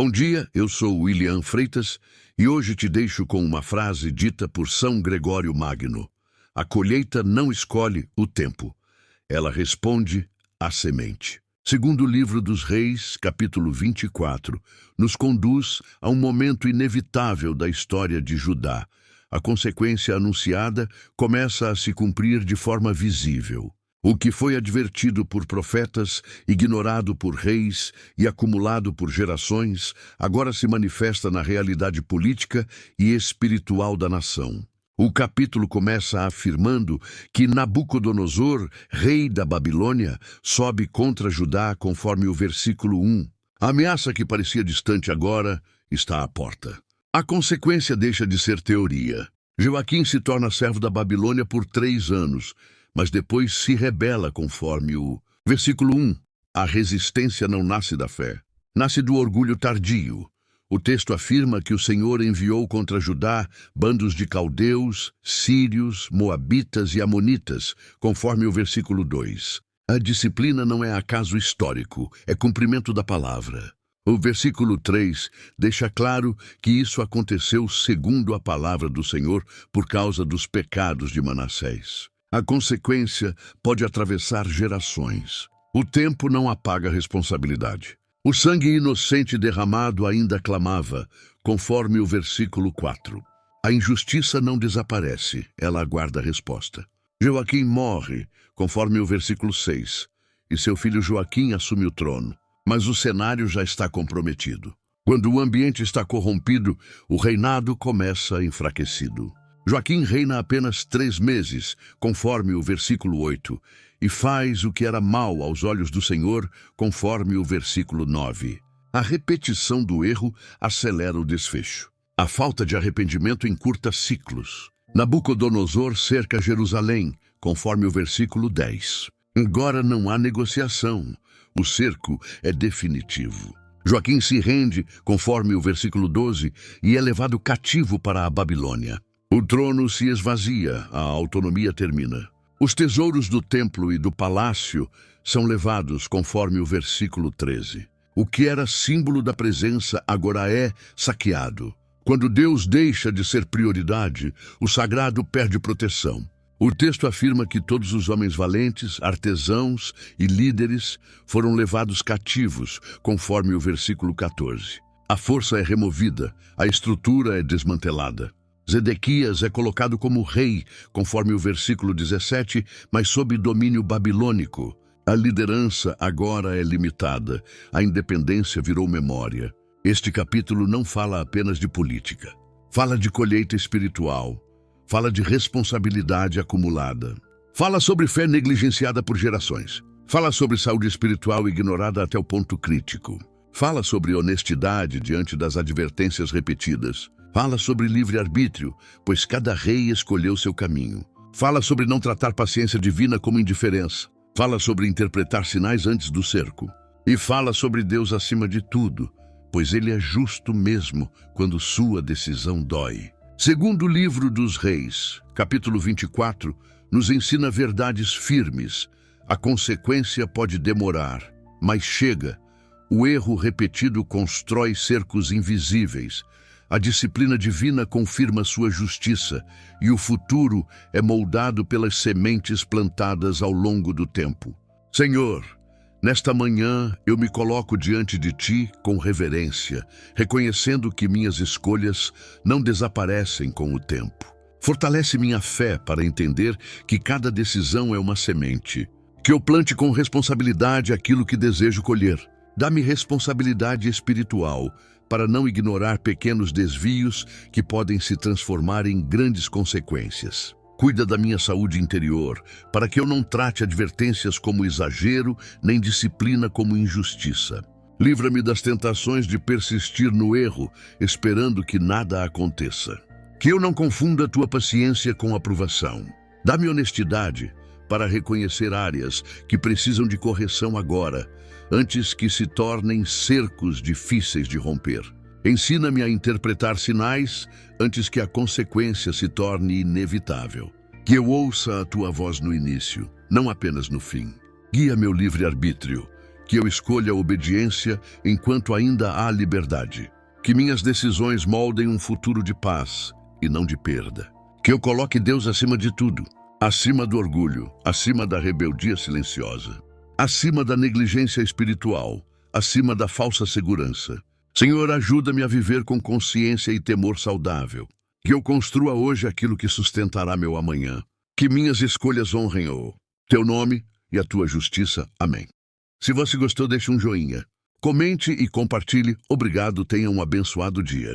Bom dia, eu sou William Freitas e hoje te deixo com uma frase dita por São Gregório Magno. A colheita não escolhe o tempo, ela responde à semente. Segundo o livro dos Reis, capítulo 24, nos conduz a um momento inevitável da história de Judá. A consequência anunciada começa a se cumprir de forma visível. O que foi advertido por profetas, ignorado por reis e acumulado por gerações, agora se manifesta na realidade política e espiritual da nação. O capítulo começa afirmando que Nabucodonosor, rei da Babilônia, sobe contra Judá conforme o versículo 1. A ameaça que parecia distante agora está à porta. A consequência deixa de ser teoria. Joaquim se torna servo da Babilônia por 3 anos, mas depois se rebela conforme o versículo 1. A resistência não nasce da fé, nasce do orgulho tardio. O texto afirma que o Senhor enviou contra Judá bandos de caldeus, sírios, moabitas e amonitas, conforme o versículo 2. A disciplina não é acaso histórico, é cumprimento da palavra. O versículo 3 deixa claro que isso aconteceu segundo a palavra do Senhor por causa dos pecados de Manassés. A consequência pode atravessar gerações. O tempo não apaga a responsabilidade. O sangue inocente derramado ainda clamava, conforme o versículo 4. A injustiça não desaparece, ela aguarda a resposta. Joaquim morre, conforme o versículo 6, e seu filho Joaquim assume o trono. Mas o cenário já está comprometido. Quando o ambiente está corrompido, o reinado começa enfraquecido. Joaquim reina apenas 3 meses, conforme o versículo 8, e faz o que era mal aos olhos do Senhor, conforme o versículo 9. A repetição do erro acelera o desfecho. A falta de arrependimento encurta ciclos. Nabucodonosor cerca Jerusalém, conforme o versículo 10. Agora não há negociação. O cerco é definitivo. Joaquim se rende, conforme o versículo 12, e é levado cativo para a Babilônia. O trono se esvazia, a autonomia termina. Os tesouros do templo e do palácio são levados, conforme o versículo 13. O que era símbolo da presença agora é saqueado. Quando Deus deixa de ser prioridade, o sagrado perde proteção. O texto afirma que todos os homens valentes, artesãos e líderes foram levados cativos, conforme o versículo 14. A força é removida, a estrutura é desmantelada. Zedequias é colocado como rei, conforme o versículo 17, mas sob domínio babilônico. A liderança agora é limitada, a independência virou memória. Este capítulo não fala apenas de política. Fala de colheita espiritual. Fala de responsabilidade acumulada. Fala sobre fé negligenciada por gerações. Fala sobre saúde espiritual ignorada até o ponto crítico. Fala sobre honestidade diante das advertências repetidas. Fala sobre livre-arbítrio, pois cada rei escolheu seu caminho. Fala sobre não tratar paciência divina como indiferença. Fala sobre interpretar sinais antes do cerco. E fala sobre Deus acima de tudo, pois Ele é justo mesmo quando sua decisão dói. Segundo o livro dos Reis, capítulo 24, nos ensina verdades firmes. A consequência pode demorar, mas chega. O erro repetido constrói cercos invisíveis. A disciplina divina confirma sua justiça e o futuro é moldado pelas sementes plantadas ao longo do tempo. Senhor, nesta manhã eu me coloco diante de Ti com reverência, reconhecendo que minhas escolhas não desaparecem com o tempo. Fortalece minha fé para entender que cada decisão é uma semente. Que eu plante com responsabilidade aquilo que desejo colher. Dá-me responsabilidade espiritual para não ignorar pequenos desvios que podem se transformar em grandes consequências. Cuida da minha saúde interior, para que eu não trate advertências como exagero, nem disciplina como injustiça. Livra-me das tentações de persistir no erro, esperando que nada aconteça. Que eu não confunda tua paciência com aprovação. Dá-me honestidade para reconhecer áreas que precisam de correção agora, antes que se tornem cercos difíceis de romper. Ensina-me a interpretar sinais antes que a consequência se torne inevitável. Que eu ouça a tua voz no início, não apenas no fim. Guia meu livre-arbítrio, Que eu escolha a obediência enquanto ainda há liberdade. Que minhas decisões moldem um futuro de paz e não de perda. Que eu coloque Deus acima de tudo, acima do orgulho, acima da rebeldia silenciosa, acima da negligência espiritual, acima da falsa segurança. Senhor, ajuda-me a viver com consciência e temor saudável. Que eu construa hoje aquilo que sustentará meu amanhã. Que minhas escolhas honrem o teu nome e a tua justiça. Amém. Se você gostou, deixe um joinha. Comente e compartilhe. Obrigado, tenha um abençoado dia.